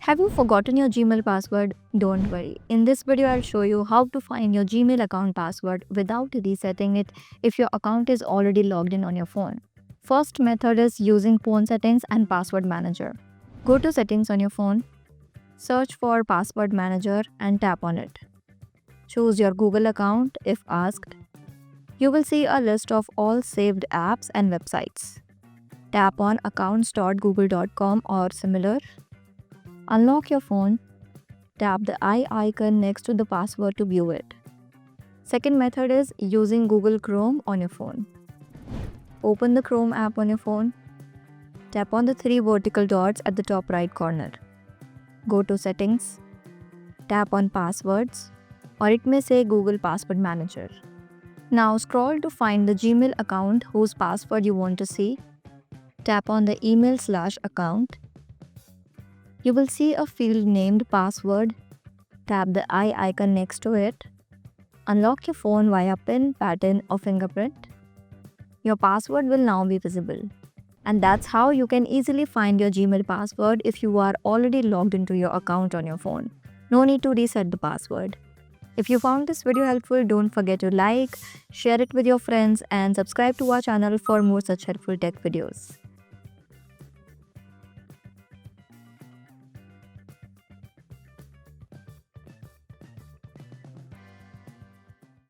Have you forgotten your Gmail password? Don't worry. In this video, I'll show you how to find your Gmail account password without resetting it if your account is already logged in on your phone. First method is using phone settings and password manager. Go to settings on your phone, search for password manager and tap on it. Choose your Google account if asked. You will see a list of all saved apps and websites. Tap on accounts.google.com or similar. Unlock your phone. Tap the eye icon next to the password to view it. Second method is using Google Chrome on your phone. Open the Chrome app on your phone. Tap on the three vertical dots at the top right corner. Go to Settings. Tap on Passwords, or it may say Google Password Manager. Now scroll to find the Gmail account whose password you want to see. Tap on the email/account. You will see a field named Password. Tap the eye icon next to it. Unlock your phone via PIN, pattern, or fingerprint. Your password will now be visible. And that's how you can easily find your Gmail password if you are already logged into your account on your phone. No need to reset the password. If you found this video helpful, don't forget to like, share it with your friends, and subscribe to our channel for more such helpful tech videos.